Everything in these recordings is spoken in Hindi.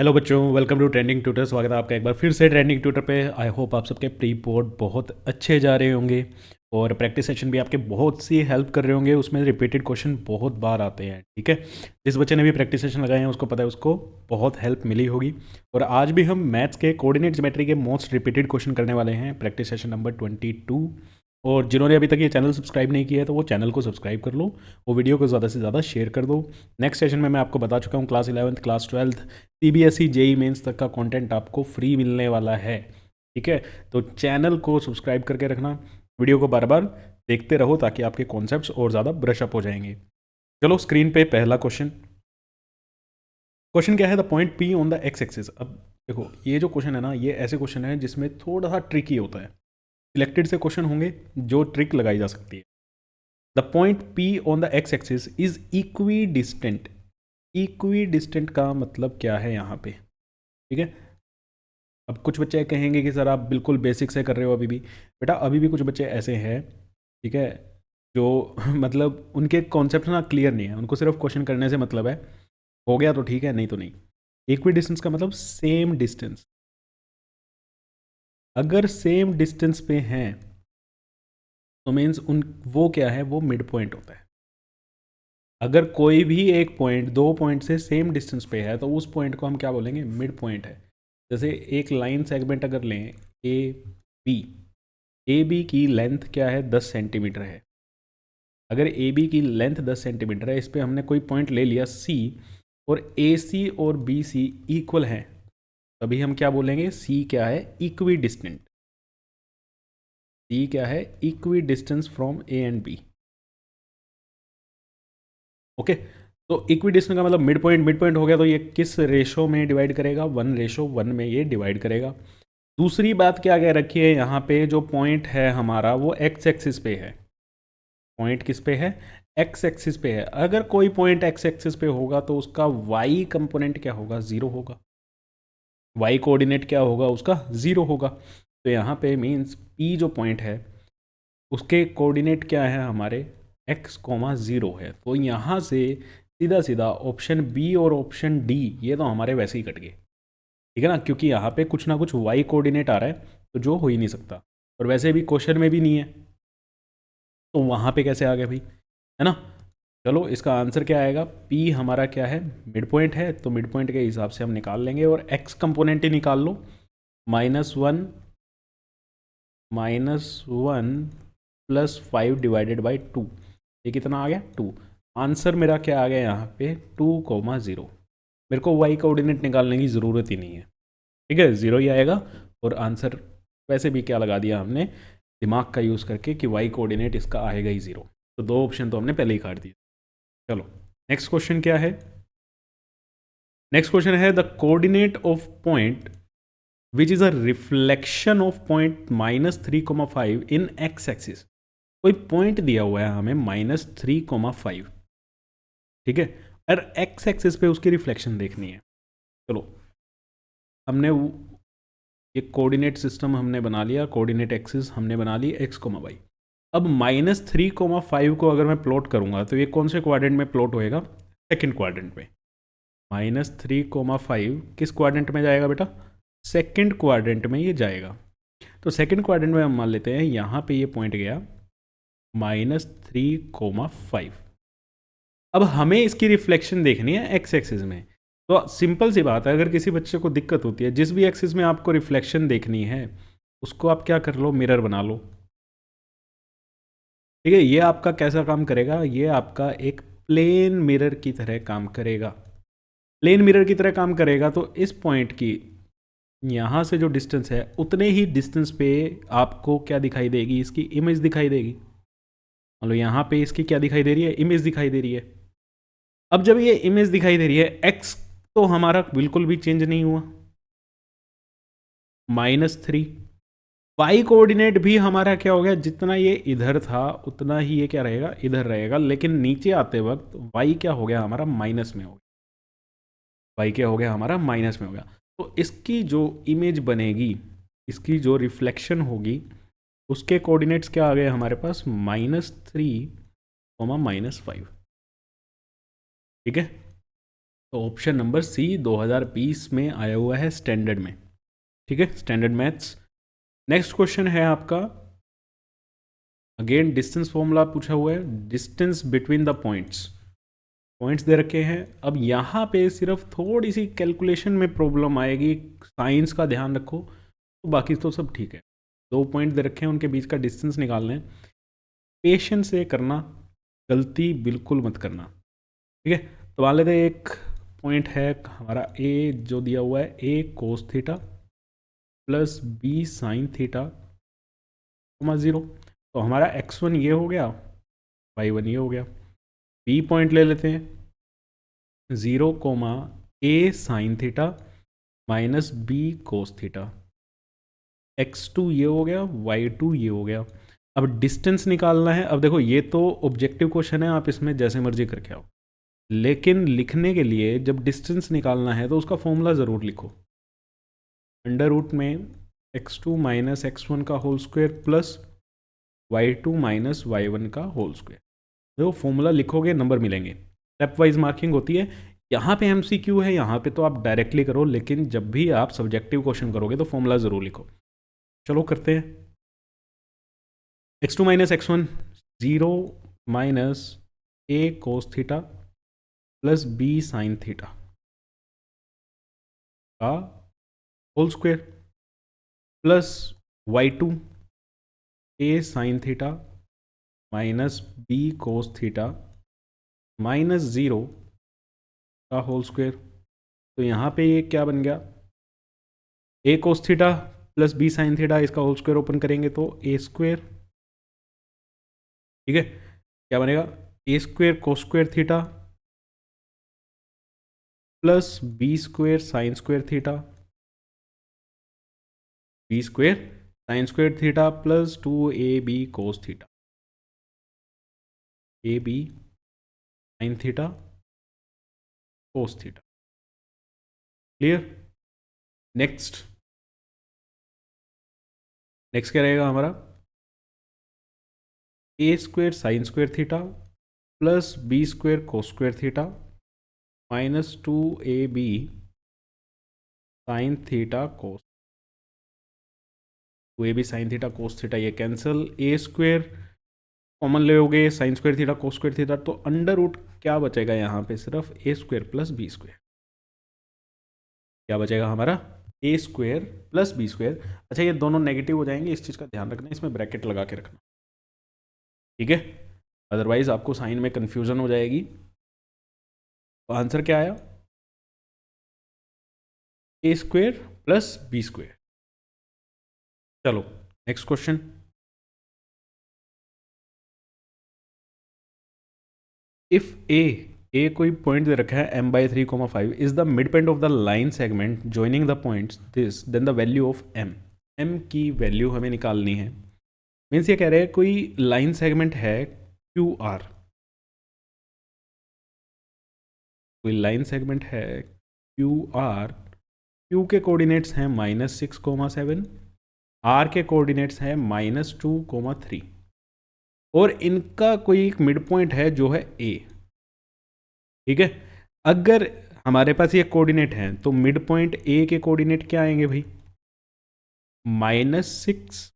हेलो बच्चों, वेलकम टू ट्रेंडिंग ट्यूटर। स्वागत है आपका एक बार फिर से ट्रेंडिंग ट्यूटर पे। आई होप आप सबके प्री बोर्ड बहुत अच्छे जा रहे होंगे और प्रैक्टिस सेशन भी आपके बहुत सी हेल्प कर रहे होंगे। उसमें रिपीटेड क्वेश्चन बहुत बार आते हैं, ठीक है। जिस बच्चे ने भी प्रैक्टिस सेशन लगाए हैं उसको पता है, उसको बहुत हेल्प मिली होगी। और आज भी हम मैथ्स के कोऑर्डिनेट ज्योमेट्री के मोस्ट रिपीटेड क्वेश्चन करने वाले हैं, प्रैक्टिस सेशन नंबर 22। और जिन्होंने अभी तक ये चैनल सब्सक्राइब नहीं किया है तो वो चैनल को सब्सक्राइब कर लो और वीडियो को ज़्यादा से ज़्यादा शेयर कर दो। नेक्स्ट सेशन में मैं आपको बता चुका हूँ, class 11th class 12th CBSE JEE Mains तक का कंटेंट आपको फ्री मिलने वाला है, ठीक है। तो चैनल को सब्सक्राइब करके रखना, वीडियो को बार बार देखते रहो ताकि आपके कॉन्सेप्ट्स और ज़्यादा ब्रश अप हो जाएंगे। चलो स्क्रीन पे पहला क्वेश्चन। क्वेश्चन क्या है? The point P on the x axis. अब देखो, ये जो क्वेश्चन है ना, ये ऐसे क्वेश्चन है जिसमें थोड़ा सा ट्रिकी होता है। सिलेक्टेड से क्वेश्चन होंगे जो ट्रिक लगाई जा सकती है। The point P on the x axis is equi distant. Equi distant का मतलब क्या है यहाँ पे, ठीक है। अब कुछ बच्चे कहेंगे कि सर आप बिल्कुल बेसिक से कर रहे हो। अभी भी बेटा, अभी भी कुछ बच्चे ऐसे हैं, ठीक है, जो मतलब उनके कॉन्सेप्ट ना क्लियर नहीं है, उनको सिर्फ क्वेश्चन करने से मतलब है। हो गया तो ठीक है, नहीं तो नहीं। इक्वी डिस्टेंस का मतलब सेम डिस्टेंस। अगर सेम डिस्टेंस पे हैं तो मीन्स उन वो क्या है, वो मिड पॉइंट होता है। अगर कोई भी एक पॉइंट दो पॉइंट से सेम डिस्टेंस पे है तो उस पॉइंट को हम क्या बोलेंगे? मिड पॉइंट है। जैसे एक लाइन सेगमेंट अगर लें, ए बी, ए बी की लेंथ क्या है? 10 सेंटीमीटर है। अगर ए बी की लेंथ 10 सेंटीमीटर है, इस पर हमने कोई पॉइंट ले लिया सी, और ए सी और बी सी इक्वल हैं, तभी हम क्या बोलेंगे? सी क्या है? Equi distant. सी क्या है? Equidistance from A and B. Okay, तो इक्वी डिस्टेंस का मतलब मिड पॉइंट। मिड पॉइंट हो गया तो ये किस रेशो में डिवाइड करेगा? 1:1 में ये डिवाइड करेगा। दूसरी बात क्या कह रखी है यहाँ पे? जो पॉइंट है हमारा वो एक्स एक्सिस पे है। पॉइंट किस पे है? एक्स एक्सिस पे है। अगर कोई पॉइंट एक्स एक्सिस पे होगा तो उसका वाई कंपोनेंट क्या होगा? ज़ीरो होगा। वाई कोऑर्डिनेट क्या होगा? उसका ज़ीरो होगा। तो यहाँ पे मीन्स पी जो पॉइंट है उसके कोऑर्डिनेट क्या है हमारे? x,0 है। तो यहाँ से सीधा सीधा ऑप्शन बी और ऑप्शन डी ये तो हमारे वैसे ही कट गए, ठीक है ना, क्योंकि यहाँ पे कुछ ना कुछ y कोऑर्डिनेट आ रहा है तो जो हो ही नहीं सकता, और वैसे भी क्वेश्चन में भी नहीं है, तो वहाँ पे कैसे आ गया भाई, है ना। चलो इसका आंसर क्या आएगा? p हमारा क्या है? मिड पॉइंट है, तो मिड पॉइंट के हिसाब से हम निकाल लेंगे, और x कंपोनेंट ही निकाल लो। -1 -1 +5 डिवाइडेड बाई 2, ये कितना आ गया? 2। आंसर मेरा क्या आ गया यहाँ पे? 2,0। मेरे को y कोऑर्डिनेट निकालने की ज़रूरत ही नहीं है, ठीक है, ज़ीरो ही आएगा। और आंसर वैसे भी क्या लगा दिया हमने दिमाग का यूज़ करके कि y कोऑर्डिनेट इसका आएगा ही ज़ीरो। तो दो ऑप्शन तो हमने पहले ही काट दिए। चलो नेक्स्ट क्वेश्चन क्या है? नेक्स्ट क्वेश्चन है the coordinate of point which is a reflection of point -3,5 in x axis. कोई पॉइंट दिया हुआ है हमें -3,5, ठीक है, और x एक्सिस पे उसकी रिफ्लेक्शन देखनी है। चलो हमने ये कोऑर्डिनेट सिस्टम हमने बना लिया, कोऑर्डिनेट एक्सिस हमने बना ली x,y। अब -3,5 को अगर मैं प्लॉट करूंगा तो ये कौन से क्वाड्रेंट में प्लॉट होएगा? सेकंड क्वाड्रेंट में। -3,5 किस क्वाड्रेंट में जाएगा बेटा? सेकंड क्वाड्रेंट में ये जाएगा। तो सेकंड क्वाड्रेंट में हम मान लेते हैं यहाँ पे ये पॉइंट गया -3,5। अब हमें इसकी रिफ्लेक्शन देखनी है एक्स एक्सिस में। तो सिंपल सी बात है, अगर किसी बच्चे को दिक्कत होती है, जिस भी एक्सिस में आपको रिफ्लेक्शन देखनी है उसको आप क्या कर लो? मिरर बना लो, ठीक है। ये आपका कैसा काम करेगा? ये आपका एक प्लेन मिरर की तरह काम करेगा। प्लेन मिरर की तरह काम करेगा तो इस पॉइंट की यहाँ से जो डिस्टेंस है उतने ही डिस्टेंस पे आपको क्या दिखाई देगी? इसकी इमेज दिखाई देगी। मतलब यहाँ पे इसकी क्या दिखाई दे रही है? इमेज दिखाई दे रही है। अब जब ये इमेज दिखाई दे रही है, एक्स तो हमारा बिल्कुल भी चेंज नहीं हुआ, -3। वाई कोऑर्डिनेट भी हमारा क्या हो गया? जितना ये इधर था उतना ही ये क्या रहेगा? इधर रहेगा। लेकिन नीचे आते वक्त वाई क्या हो गया हमारा? माइनस में हो गया। वाई क्या हो गया हमारा? माइनस में हो गया। तो इसकी जो इमेज बनेगी, इसकी जो रिफ्लेक्शन होगी, उसके कोऑर्डिनेट्स क्या आ गए हमारे पास? -3, -5, ठीक है। तो ऑप्शन नंबर सी 2020 में आया हुआ है स्टैंडर्ड में, ठीक है, स्टैंडर्ड मैथ्स। नेक्स्ट क्वेश्चन है आपका, अगेन डिस्टेंस फॉर्मूला पूछा हुआ है, distance between the points, points दे रखे हैं। अब यहाँ पे सिर्फ थोड़ी सी कैलकुलेशन में प्रॉब्लम आएगी, साइंस का ध्यान रखो, तो बाकी तो सब ठीक है। 2 पॉइंट दे रखे हैं, उनके बीच का डिस्टेंस निकालना है, पेशेंस से करना, गलती बिल्कुल मत करना, ठीक है। तो मान लेते हैं एक पॉइंट है हमारा ए जो दिया हुआ है, a cos theta plus b sine theta, 0। तो हमारा x1 ये हो गया, y1 ये हो गया। बी पॉइंट ले लेते हैं, 0, a sine theta minus b cos theta, x2 ये हो गया, y2 ये हो गया। अब डिस्टेंस निकालना है। अब देखो ये तो ऑब्जेक्टिव क्वेश्चन है, आप इसमें जैसे मर्जी करके आओ, लेकिन लिखने के लिए जब डिस्टेंस निकालना है तो उसका फॉर्मूला ज़रूर लिखो। अंडर रूट में x2 माइनस x1 का whole square plus y2 minus y1 का होल स्क्वायर। देखो फॉर्मूला लिखोगे नंबर मिलेंगे, स्टेप वाइज मार्किंग होती है। यहाँ पे MCQ है, यहाँ पे तो आप डायरेक्टली करो, लेकिन जब भी आप सब्जेक्टिव क्वेश्चन करोगे तो फॉर्मूला ज़रूर लिखो। चलो करते हैं। x2 minus x1, 0 minus a cos theta plus b sine theta का whole square plus y2 a sine theta minus b cos theta minus 0 का होल स्क्वायर। तो यहाँ पे ये क्या बन गया, a cos theta plus b sine theta, इसका होल स्क्वायर ओपन करेंगे तो a स्क्वायर, ठीक है। क्या बनेगा, a square cos square theta plus b square sine square theta, b square sine square theta plus 2ab cos theta, ab sine theta cos theta. Clear. Next क्या रहेगा हमारा, a square sine square theta plus b square cos square theta minus 2ab sine theta cos, 2ab sine theta cos theta ये कैंसिल, a स्क्वायर कॉमन लोगे, sign square theta cos square theta, तो अंडर रूट क्या बचेगा यहाँ पे, सिर्फ a square plus b square. क्या बचेगा हमारा, a square plus b square. अच्छा ये दोनों नेगेटिव हो जाएंगे, इस चीज़ का ध्यान रखना, इसमें ब्रैकेट लगा के रखना, ठीक है, अदरवाइज आपको साइन में कंफ्यूजन हो जाएगी। तो आंसर क्या आया, a square plus b square. चलो नेक्स्ट क्वेश्चन, इफ ए कोई पॉइंट दे रखा है m/3, 5 is the mid point of the line segment joining the points this, then the value of m की वैल्यू हमें निकालनी है। मीन्स ये कह रहे हैं कोई लाइन सेगमेंट है QR, कोई लाइन सेगमेंट है QR, Q के कोऑर्डिनेट्स हैं -6, 7, R के कोऑर्डिनेट्स हैं -2, 3, और इनका कोई एक मिड पॉइंट है जो है A, ठीक है। अगर हमारे पास ये कोऑर्डिनेट हैं तो मिड पॉइंट A के कोऑर्डिनेट क्या आएंगे भाई, -6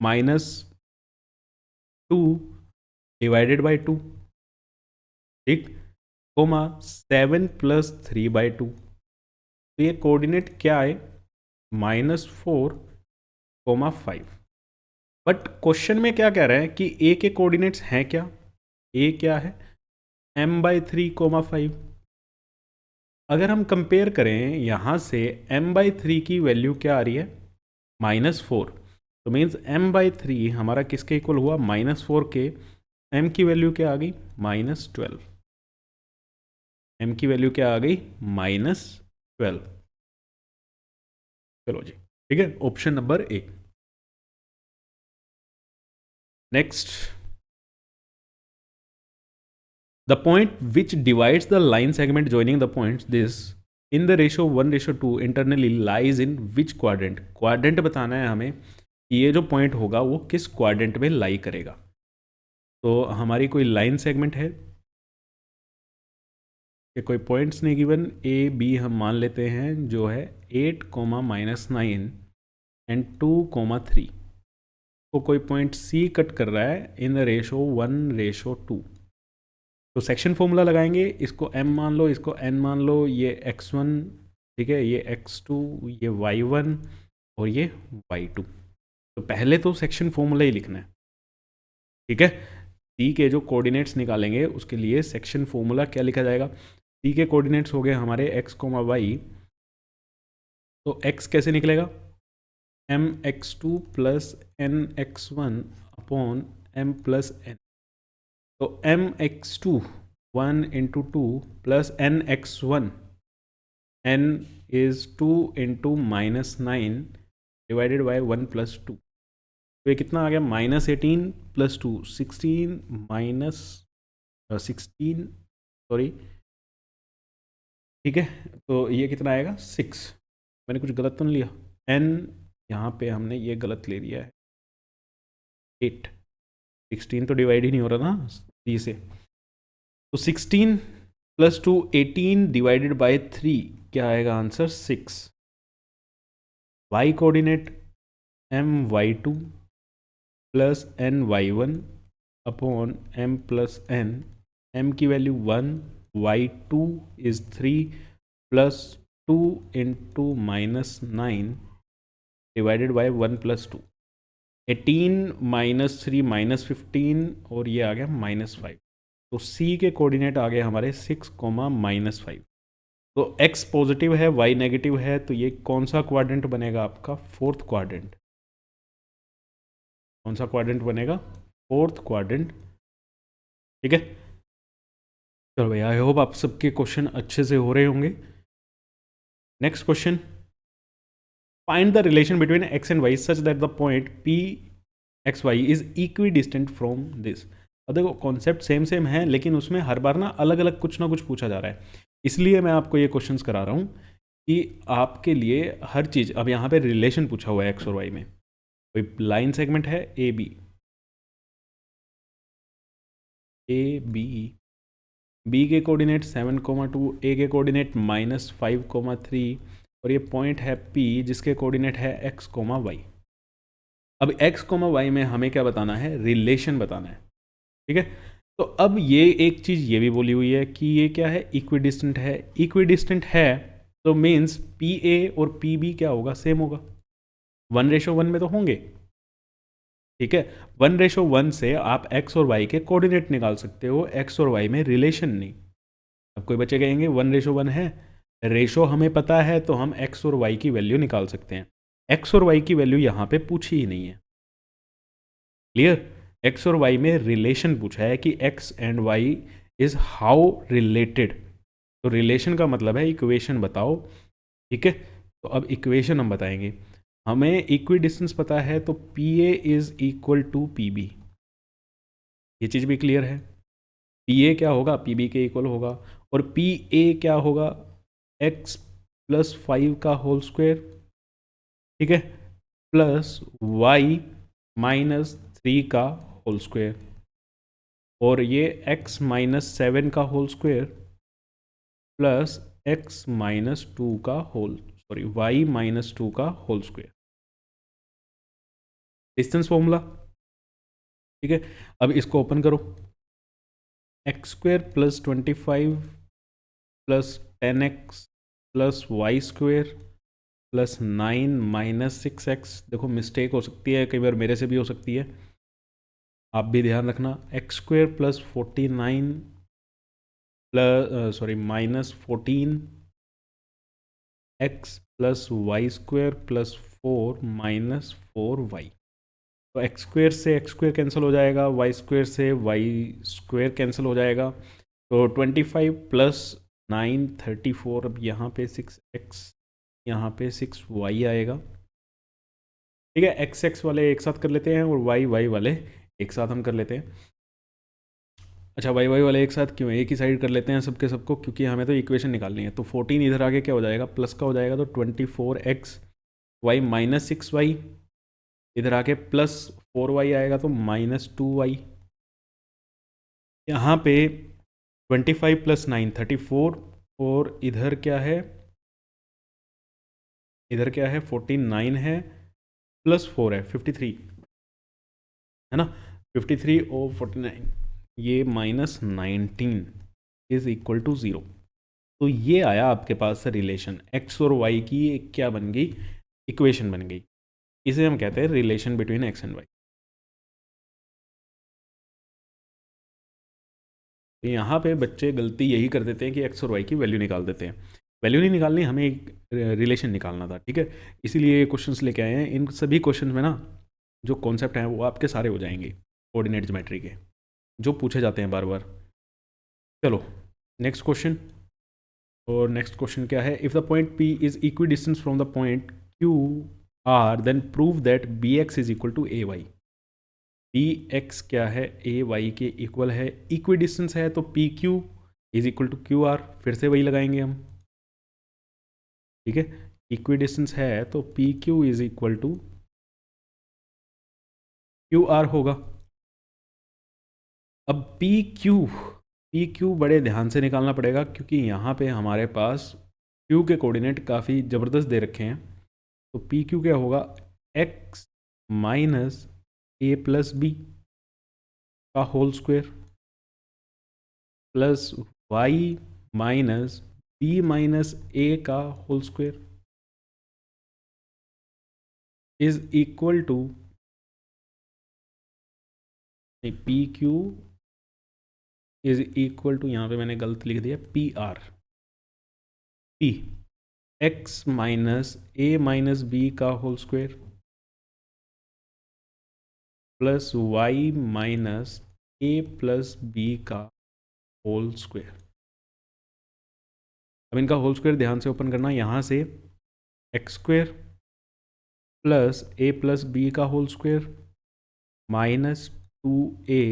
-2 डिवाइडेड बाई 2, ठीक, 7 + 3/2। तो ये कोऑर्डिनेट क्या है, -4, 5। बट क्वेश्चन में क्या कह रहा है कि ए के कोऑर्डिनेट्स हैं क्या, ए क्या है m/3, 5। अगर हम कंपेयर करें यहाँ से m/3 की वैल्यू क्या आ रही है, -4, तो मीन्स m/3 हमारा किसके इक्वल हुआ, -4 के, m की वैल्यू क्या आ गई, -12, m की वैल्यू क्या आ गई, -12। चलो जी, ठीक है, option number A. Next, the point which divides the line segment joining the points this in the ratio 1:2 internally lies in which quadrant, quadrant बताना है हमें कि ये जो पॉइंट होगा वो किस क्वाड्रेंट में लाई करेगा। तो हमारी कोई लाइन सेगमेंट है कि कोई पॉइंट्स नहीं गिवन, ए बी हम मान लेते हैं जो है 8, -9 एंड 2, 3। तो कोई पॉइंट सी कट कर रहा है इन रेशो 1:2। तो सेक्शन फॉर्मूला लगाएंगे, इसको m मान लो, इसको n मान लो, ये x1, ठीक है, ये x2, ये y1 और ये y2। तो पहले तो सेक्शन फॉर्मूला ही लिखना है, ठीक है। सी के जो कोऑर्डिनेट्स निकालेंगे उसके लिए सेक्शन फॉर्मूला क्या लिखा जाएगा। सी के कोऑर्डिनेट्स हो गए हमारे x, y। तो x कैसे निकलेगा, mx2 plus nx1 upon m plus n। तो mx2 1 into 2 plus nx1, n is 2 into -9 divided by 1 plus 2। तो ये कितना आ गया, -18 प्लस 2 16 माइनस 16, सॉरी, ठीक है। तो ये कितना आएगा 6। मैंने कुछ गलत तो नहीं लिया, n यहाँ पे हमने ये गलत ले लिया है 8। 16 तो डिवाइड ही नहीं हो रहा ना 3 से। तो 16 प्लस 2 18 डिवाइडेड बाय 3 क्या आएगा answer 6। y coordinate my2 plus ny1 upon m plus n। m की value 1, y2 is 3 plus 2 into -9 divided by 1 plus 2। 18 -3 -15 और ये आ गया -5। तो C के कोऑर्डिनेट आ गए हमारे 6, -5। तो X पॉजिटिव है, Y नेगेटिव है, तो ये कौन सा क्वाड्रेंट बनेगा आपका, फोर्थ क्वाड्रेंट। कौन सा क्वाड्रेंट बनेगा, फोर्थ क्वाड्रेंट, ठीक है। चलो भैया, आई होप आप सबके क्वेश्चन अच्छे से हो रहे होंगे। Next question, find the relation between x and y such that the point p x y is equidistant from this. अब देखो कॉन्सेप्ट सेम सेम है, लेकिन उसमें हर बार ना अलग अलग कुछ ना कुछ पूछा जा रहा है, इसलिए मैं आपको ये क्वेश्चंस करा रहा हूँ कि आपके लिए हर चीज़। अब यहाँ पे रिलेशन पूछा हुआ है एक्स और वाई में, कोई लाइन सेगमेंट है ए बी, बी के कोऑर्डिनेट 7,2, ए के कोऑर्डिनेट -5,3 और ये पॉइंट है P जिसके कोऑर्डिनेट है x, y। अब x, y में हमें क्या बताना है, रिलेशन बताना है, ठीक है। तो अब ये एक चीज़ ये भी बोली हुई है कि ये क्या है, इक्विडिस्टेंट है। इक्विडिस्टेंट है तो मीन्स PA और PB क्या होगा, सेम होगा, 1:1 में तो होंगे, ठीक है। 1:1 से आप x और y के कोऑर्डिनेट निकाल सकते हो, x और y में रिलेशन नहीं। अब कोई बच्चे कहेंगे 1:1 है, रेशो हमें पता है तो हम x और y की वैल्यू निकाल सकते हैं। x और y की वैल्यू यहाँ पे पूछी ही नहीं है, क्लियर। x और y में रिलेशन पूछा है कि x and y is how related. तो रिलेशन का मतलब है इक्वेशन बताओ, ठीक है। तो अब इक्वेशन हम बताएंगे, हमें इक्वी डिस्टेंस पता है तो PA is equal to PB, ये चीज़ भी क्लियर है। PA क्या होगा, PB के इक्वल होगा, और PA क्या होगा, x + 5 का होल स्क्वायर, ठीक है, प्लस y - 3 का होल स्क्वायर, और ये x - 7 का होल स्क्वायर प्लस x - 2 का y - 2 का होल स्क्वायर। डिस्टेंस फॉर्मूला, ठीक है। अब इसको ओपन करो, x² + 25 + 10x + y² + 9 - 6x। देखो मिस्टेक हो सकती है, कई बार मेरे से भी हो सकती है, आप भी ध्यान रखना। x² + 49 -14 x + y² + 4 - 4y। तो x² से x² कैंसिल हो जाएगा, y² से y² कैंसिल हो जाएगा। तो 25 + 9 34, अब यहाँ पे 6x, यहाँ पे 6y आएगा, ठीक है। x वाले एक साथ कर लेते हैं और y वाले एक साथ हम कर लेते हैं। अच्छा, y वाले एक साथ क्यों, एक ही साइड कर लेते हैं सबके सबको, क्योंकि हमें तो इक्वेशन निकालनी है। तो 14 इधर आके क्या हो जाएगा, प्लस का हो जाएगा, तो 24x y - 6y, इधर आके प्लस 4y आएगा तो -2y। यहाँ पे 25 + 9 34, और इधर क्या है, इधर क्या है 49 है, +4 है 53, है ना। 53 और 49, ये -19 इज इक्वल टू 0। तो ये आया आपके पास रिलेशन, एक्स और वाई की एक क्या बन गई, इक्वेशन बन गई। इसे हम कहते हैं relation between x and y. तो यहाँ पे बच्चे गलती यही कर देते हैं कि एक्स और वाई की वैल्यू निकाल देते हैं। वैल्यू नहीं निकालनी, हमें एक रिलेशन निकालना था, ठीक है। इसीलिए ये क्वेश्चंस लेके आए हैं। इन सभी क्वेश्चन में ना जो कॉन्सेप्ट हैं वो आपके सारे हो जाएंगे कोऑर्डिनेट ज्योमेट्री के, जो पूछे जाते हैं बार बार। चलो नेक्स्ट क्वेश्चन। और नेक्स्ट क्वेश्चन क्या है, if the point P is equidistance from the point QR, then prove that BX is equal to AY। BX क्या है, AY के इक्वल है, इक्वी डिस्टेंस है तो PQ is equal to QR, फिर से वही लगाएंगे हम, ठीक है। इक्वी डिस्टेंस है तो PQ is equal to QR होगा। अब PQ बड़े ध्यान से निकालना पड़ेगा, क्योंकि यहाँ पे हमारे पास Q के कोऑर्डिनेट काफ़ी ज़बरदस्त दे रखे हैं। तो PQ क्या होगा, x minus a plus b का whole square plus y minus b minus a का whole square is equal to, PQ is equal to, यहाँ पे मैंने गलत लिख दिया, PR, P x minus a minus b का whole square plus y minus a plus b का होल स्क्वायर। अब इनका होल स्क्वायर ध्यान से ओपन करना, यहाँ से x square plus a plus b का whole square minus 2a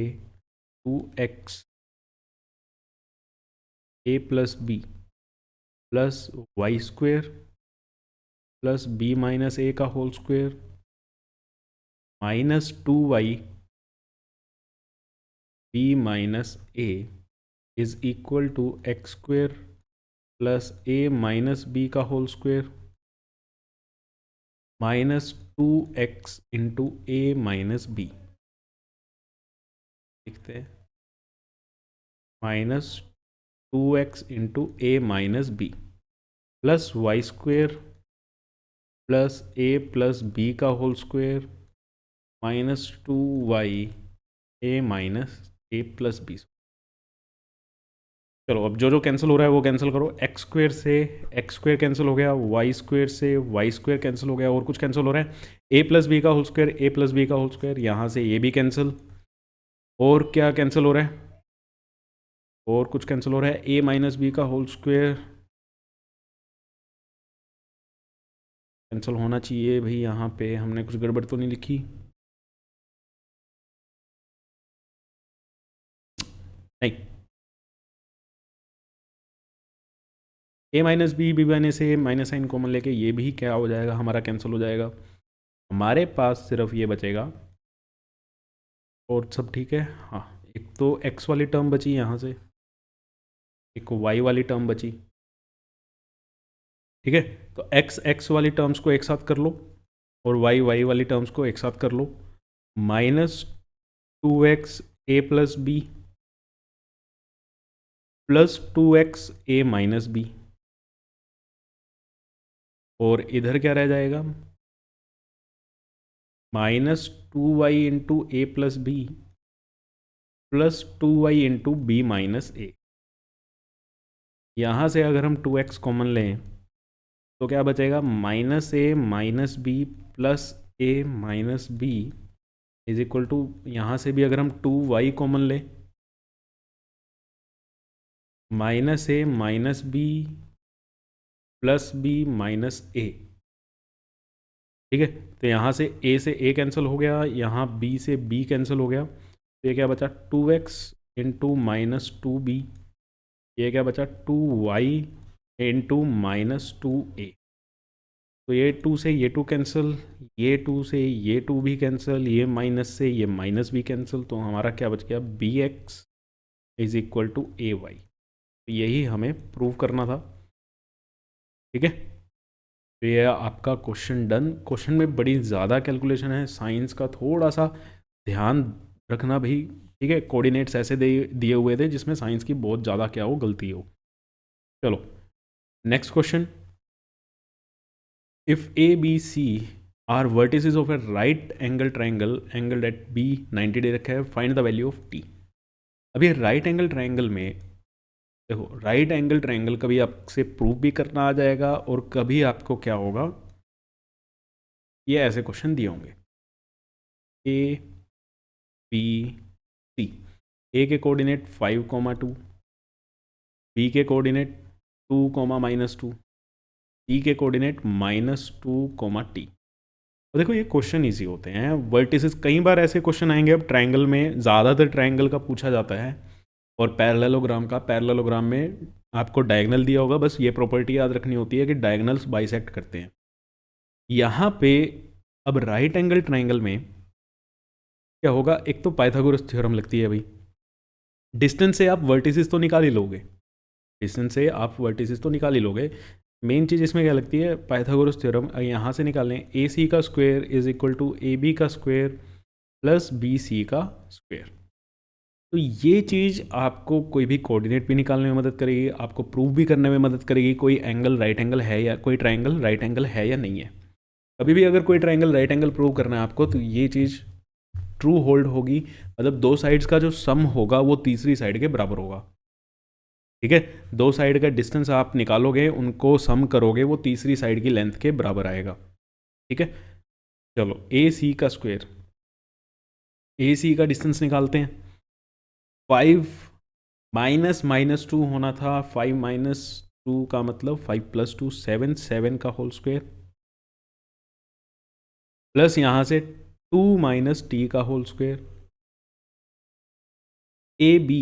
2x a plus b plus y square plus b minus a का whole square minus 2y b minus a is equal to x square plus a minus b का whole square minus 2x into a minus b, लिखते हैं minus 2x into a minus b plus y square plus a plus b का whole square minus 2y a minus a plus B. चलो अब जो जो कैंसिल हो रहा है वो कैंसिल करो। एक्स स्क्वायर से एक्स स्क्वायर कैंसिल हो गया, वाई स्क्वायर से वाई स्क्वायर कैंसिल हो गया, और कुछ कैंसिल हो रहा है, ए प्लस बी का होल स्क्वायर ए प्लस बी का होल स्क्वायर, यहाँ से ये भी कैंसिल, और क्या कैंसिल हो रहा है, और कुछ कैंसिल हो रहा है, ए माइनस बी का होल स्क्वायर कैंसिल होना चाहिए भाई। यहाँ पे हमने कुछ गड़बड़ तो नहीं लिखी, नहीं, ए माइनस बी बने से माइनस साइन कॉमन लेके ये भी क्या हो जाएगा, हमारा कैंसिल हो जाएगा। हमारे पास सिर्फ ये बचेगा, और सब ठीक है। हाँ, एक तो एक्स वाली टर्म बची यहाँ से, एक वाई वाली टर्म बची, ठीक है। तो एक्स एक्स वाली टर्म्स को एक साथ कर लो, और वाई वाई वाली टर्म्स को एक साथ कर लो, minus 2x a plus b plus 2x a minus b, और इधर क्या रह जाएगा, minus 2y into a plus b plus 2y into b minus a. यहाँ से अगर हम 2x कॉमन लें तो क्या बचेगा, minus a minus b plus a minus b is equal to, यहाँ से भी अगर हम 2y कॉमन लें, minus a minus b plus b minus a, ठीक है। तो यहाँ से ए कैंसिल हो गया, यहाँ बी से बी कैंसिल हो गया, तो ये क्या बचा 2x इंटू माइनस 2b, ये क्या बचा 2y इंटू माइनस 2a। तो ये 2 से ये 2 कैंसिल, ये 2 से ये 2 भी कैंसिल, ये माइनस से ये माइनस भी कैंसिल, तो हमारा क्या बच गया, bx is equal to ay। तो यही हमें प्रूव करना था। ठीक है, तो ये आपका क्वेश्चन डन। क्वेश्चन में बड़ी ज़्यादा कैलकुलेशन है, साइंस का थोड़ा सा ध्यान रखना भी। ठीक है, कोऑर्डिनेट्स ऐसे दिए हुए थे जिसमें साइंस की बहुत ज़्यादा क्या हो, गलती हो। चलो next question, if A B C are vertices of a right angle triangle angle at B 90 degree रखा है, find the value of T. अभी राइट एंगल ट्राइंगल में देखो, राइट एंगल ट्राइंगल कभी आपसे प्रूव भी करना आ जाएगा और कभी आपको क्या होगा, ये ऐसे क्वेश्चन दिए होंगे ए बी सी। ए के कोऑर्डिनेट 5,2, बी के कोऑर्डिनेट 2,-2, टी के कोऑर्डिनेट -2, टी। तो देखो ये क्वेश्चन इजी होते हैं, वर्टिसेस कई बार ऐसे क्वेश्चन आएंगे। अब ट्राइंगल में ज़्यादातर ट्राइंगल का पूछा जाता है और पैरेललोग्राम का। पैरेललोग्राम में आपको डायगनल दिया होगा, बस ये प्रॉपर्टी याद रखनी होती है कि डायगनल्स बाइसेक्ट करते हैं। यहाँ पे अब राइट एंगल ट्राइंगल में क्या होगा, एक तो पाइथागोरस थ्योरम लगती है भाई। डिस्टेंस से आप वर्टिसेस तो निकाल ही लोगे, डिस्टेंस से आप वर्टिसेस तो निकाल ही लोगे। मेन चीज़ इसमें क्या लगती है, पाइथागोरस थ्योरम। यहाँ से निकालें, ए सी का square is equal to A B का स्क्वायर प्लस बी सी का स्क्वायर। तो ये चीज़ आपको कोई भी कोऑर्डिनेट भी निकालने में मदद करेगी, आपको प्रूव भी करने में मदद करेगी कोई एंगल राइट एंगल है या कोई ट्राइंगल राइट एंगल है या नहीं है। कभी भी अगर कोई ट्राइंगल राइट एंगल प्रूव करना है आपको, तो ये चीज़ ट्रू होल्ड होगी। मतलब दो साइड्स का जो सम होगा वो तीसरी साइड के बराबर होगा। ठीक है, दो साइड का डिस्टेंस आप निकालोगे, उनको सम करोगे, वो तीसरी साइड की लेंथ के बराबर आएगा। ठीक है, चलो ए सी का स्क्वायर, ए सी का डिस्टेंस निकालते हैं। 5 --2 होना था, 5 - 2 का मतलब 5 + 2 7, 7 का होल स्क्वायर प्लस यहाँ से 2 - t का होल स्क्वायर। ए बी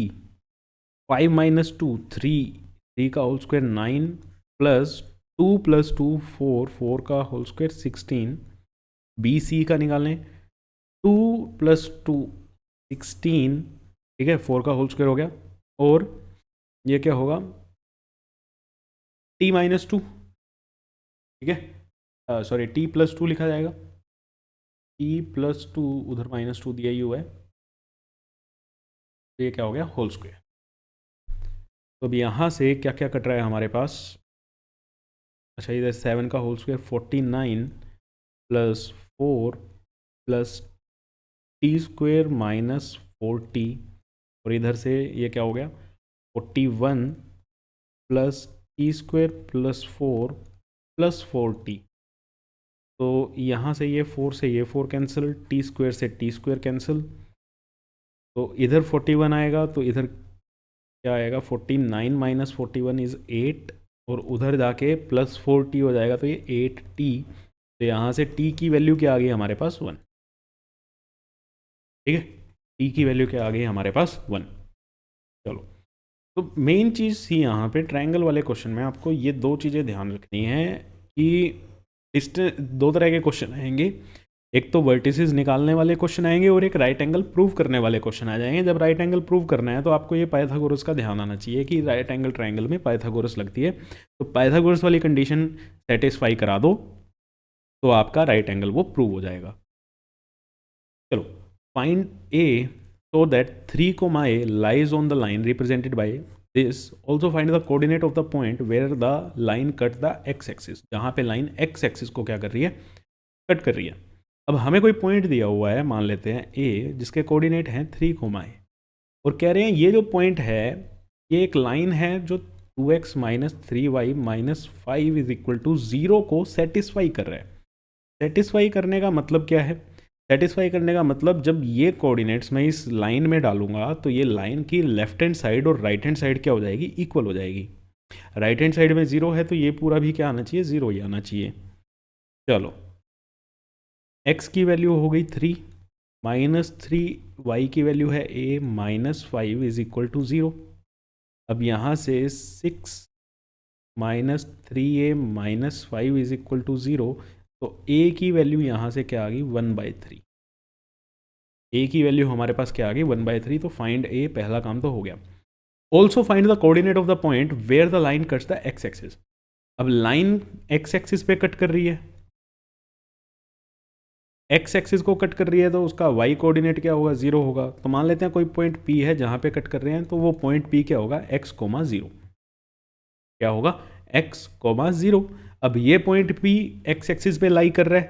5 - 2 3, 3 का होल स्क्वायर 9 प्लस 2 + 2 4, 4 का होल स्क्वायर 16। बी सी का निकालें, 2 + 2 16। ठीक है, 4 का होल स्क्वायर हो गया। और ये क्या होगा, t - 2। ठीक है, सॉरी t + 2 लिखा जाएगा, t + 2 उधर -2 दिया ही हुआ है, तो ये क्या हो गया, होल स्क्वायर। तो अब यहाँ से क्या क्या कट रहा है हमारे पास। अच्छा, इधर 7 का होल स्क्वायर 49 + 4 + t² -40। और इधर से ये क्या हो गया, 41 + t² + 4 + 40। तो यहाँ से ये 4 से ये 4 कैंसिल, t² से t² कैंसिल, तो इधर 41 आएगा, तो इधर क्या आएगा, 49 - 41 इज़ 8, और उधर जाके +40 हो जाएगा, तो ये 8t। तो यहाँ से t की वैल्यू क्या आ गई हमारे पास, 1। ठीक है, t की वैल्यू क्या आ गई हमारे पास, 1। चलो, तो मेन चीज़ थी यहाँ पे ट्रायंगल वाले क्वेश्चन में आपको ये दो चीज़ें ध्यान रखनी है कि डिस्टेंस, दो तरह के क्वेश्चन आएंगे। एक तो वर्टिसेस निकालने वाले क्वेश्चन आएंगे और एक राइट एंगल प्रूव करने वाले क्वेश्चन आ जाएंगे। जब राइट एंगल प्रूव करना है तो आपको ये पाइथागोरस का ध्यान आना चाहिए कि राइट एंगल ट्रायंगल में पाइथागोरस लगती है। तो पाइथागोरस वाली कंडीशन सेटिस्फाई करा दो तो आपका राइट एंगल वो प्रूव हो जाएगा। चलो, find A so that 3, a lies on the line represented by this. Also find the coordinate of the point where the line cut the x axis, जहाँ पे लाइन x axis को क्या कर रही है, कट कर रही है। अब हमें कोई पॉइंट दिया हुआ है, मान लेते हैं a, जिसके कोऑर्डिनेट हैं 3, a, और कह रहे हैं ये जो पॉइंट है ये एक लाइन है जो 2x - 3y - 5 = 0 को सेटिस्फाई कर रहा है। सेटिस्फाई करने का मतलब क्या है, सेटिस्फाई करने का मतलब जब ये कोऑर्डिनेट्स मैं इस लाइन में डालूंगा तो ये लाइन की लेफ्ट हैंड साइड और राइट हैंड साइड क्या हो जाएगी, इक्वल हो जाएगी। राइट हैंड साइड में 0 है तो ये पूरा भी क्या आना चाहिए, 0 ही आना चाहिए। चलो, x की वैल्यू हो गई 3, -3y की वैल्यू है a, -5 = 0। अब यहाँ से 6 - 3a - 5 = 0, तो a की वैल्यू यहाँ से क्या आ गई, 1/3। a की वैल्यू हमारे पास क्या आ गई, 1/3। तो फाइंड a, पहला काम तो हो गया। Also find the coordinate of the point where the line cuts the x axis. अब लाइन एक्स एक्सिस पे कट कर रही है, एक्स एक्सिस को कट कर रही है, तो उसका वाई कोऑर्डिनेट क्या होगा, 0 होगा। तो मान लेते हैं कोई पॉइंट पी है जहाँ पे कट कर रहे हैं, तो वो पॉइंट पी क्या होगा, एक्स कोमा 0, क्या होगा, एक्स कोमा 0। अब ये पॉइंट पी एक्स एक्सिस पे लाई कर रहा है,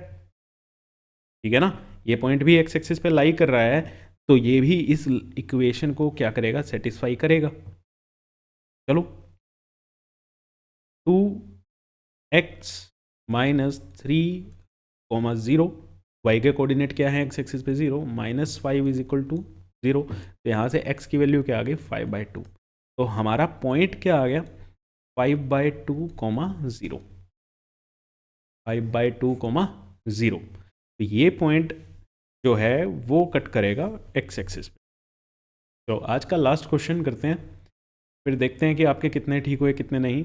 ठीक है ना, ये पॉइंट भी एक्स एक्सिस पे लाई कर रहा है, तो ये भी इस इक्वेशन को क्या करेगा, सेटिस्फाई करेगा। चलो, 2x माइनस 3,0, वाई के कोऑर्डिनेट क्या है, एक्स एक्सिस पे 0, -5 इज इक्वल टू 0। तो यहाँ से x की वैल्यू क्या आ गई, 5/2। तो हमारा पॉइंट क्या आ गया, 5/2, 0, 5/2, 0। तो ये पॉइंट जो है वो कट करेगा एक्स एक्सिस पे। तो आज का लास्ट क्वेश्चन करते हैं, फिर देखते हैं कि आपके कितने ठीक हुए कितने नहीं।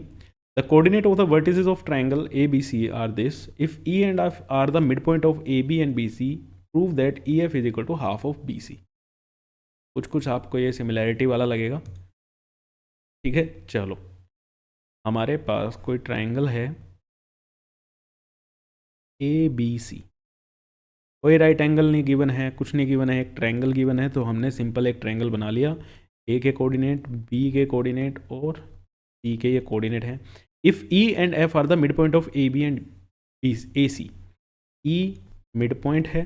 The coordinate of the vertices of triangle A B C are this, if E and F are the mid point of A B and B C, prove that E F is equal to half of B C. कुछ कुछ आपको ये सिमिलैरिटी वाला लगेगा, ठीक है। चलो, हमारे पास कोई ट्राइंगल है ए बी सी, कोई राइट एंगल नहीं गिवन है, कुछ नहीं गिवन है, एक ट्रायंगल गिवन है। तो हमने सिंपल एक ट्रायंगल बना लिया, ए के कोऑर्डिनेट, बी के कोऑर्डिनेट और सी के ये कोऑर्डिनेट है। If E and F are the mid point of A B and B A C, E mid point है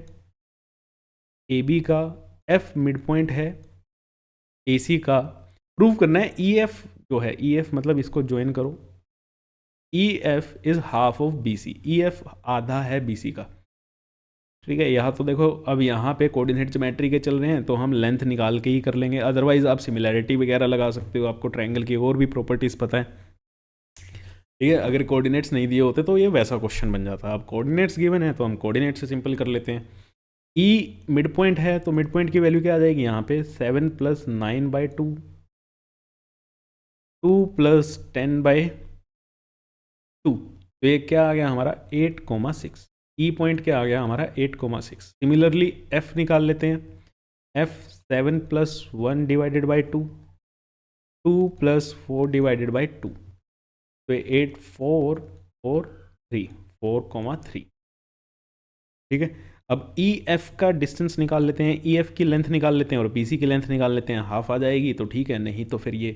ए बी का, एफ मिड पॉइंट है ए सी का, प्रूव करना है ई एफ जो है, ई एफ मतलब इसको ज्वाइन करो, E F is half of B C, E F आधा है बी सी का, ठीक है। यहाँ तो देखो, अब यहाँ पे कोऑर्डिनेट ज्योमेट्री के चल रहे हैं, तो हम लेंथ निकाल के ही कर लेंगे, अदरवाइज आप सिमिलैरिटी वगैरह लगा सकते हो, आपको ट्रायंगल की और भी प्रॉपर्टीज़ पता है, ठीक है। अगर कोऑर्डिनेट्स नहीं दिए होते तो ये वैसा क्वेश्चन बन जाता। अब कोऑर्डिनेट्स गिवन है तो हम कोऑर्डिनेट से सिंपल कर लेते हैं। ई मिड पॉइंट है, तो मिड पॉइंट की वैल्यू क्या आ जाएगी यहाँ पे, 7 + 9/2, 2 + 10/2, तो ये क्या आ गया हमारा 8,6। ई पॉइंट क्या आ गया हमारा 8,6। सिमिलरली एफ निकाल लेते हैं, एफ 7 + 1/2, 2 + 4/2, तो 8, 4 और 3, 4,3, ठीक है। अब ई एफ का डिस्टेंस निकाल लेते हैं, ई एफ की लेंथ निकाल लेते हैं और बी सी की लेंथ निकाल लेते हैं, हाफ आ जाएगी तो ठीक है, नहीं तो फिर ये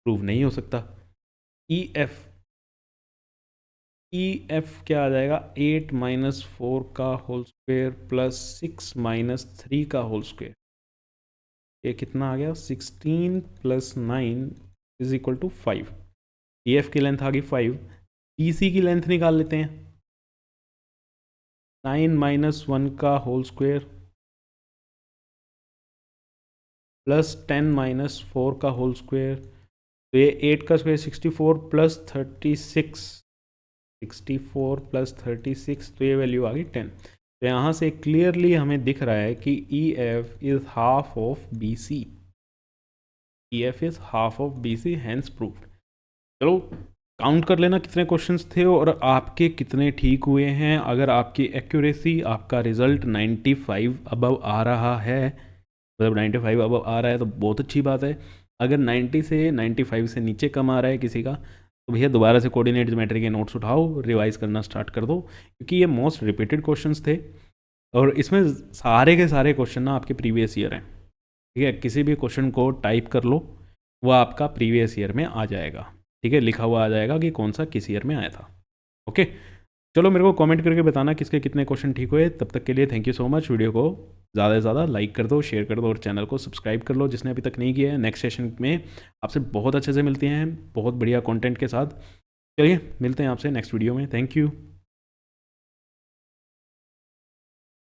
प्रूव नहीं हो सकता। ई एफ क्या आ जाएगा, 8 - 4 का होल स्क्वायर प्लस 6 - 3 का होल स्क्वायर, ये कितना आ गया, 16 + 9 is equal to 5। E F की लेंथ आ गई 5, बी सी की लेंथ निकाल लेते हैं, 9 - 1 का होल स्क्वायर प्लस 10 - 4 का होल स्क्वायर, तो ये 8 का स्क्वायर 64 + 36, 64 + 36, तो ये वैल्यू आ गई 10। तो यहाँ से क्लियरली हमें दिख रहा है कि E F is half of B C, E F is half of B C, hence proved. चलो काउंट कर लेना कितने क्वेश्चंस थे और आपके कितने ठीक हुए हैं। अगर आपकी एक्यूरेसी, आपका रिजल्ट 95 अबव आ रहा है, मतलब 95 अबव आ रहा है तो बहुत अच्छी बात है। अगर 90 से 95 से नीचे कम आ रहा है किसी का, तो भैया दोबारा से कोऑर्डिनेट ज्योमेट्री के नोट्स उठाओ, रिवाइज करना स्टार्ट कर दो, क्योंकि ये मोस्ट रिपीटेड क्वेश्चंस थे और इसमें सारे के सारे क्वेश्चन ना आपके प्रीवियस ईयर हैं, ठीक है। किसी भी क्वेश्चन को टाइप कर लो, वो आपका प्रीवियस ईयर में आ जाएगा, ठीक है, लिखा हुआ आ जाएगा कि कौन सा किस ईयर में आया था। ओके, चलो मेरे को कमेंट करके बताना किसके कितने क्वेश्चन ठीक हुए। तब तक के लिए thank you so much. Video को ज़्यादा से ज़्यादा लाइक कर दो, शेयर कर दो और चैनल को सब्सक्राइब कर लो जिसने अभी तक नहीं किया है। नेक्स्ट सेशन में आपसे बहुत अच्छे से मिलते हैं, बहुत बढ़िया कंटेंट के साथ। चलिए मिलते हैं आपसे नेक्स्ट वीडियो में। Thank you.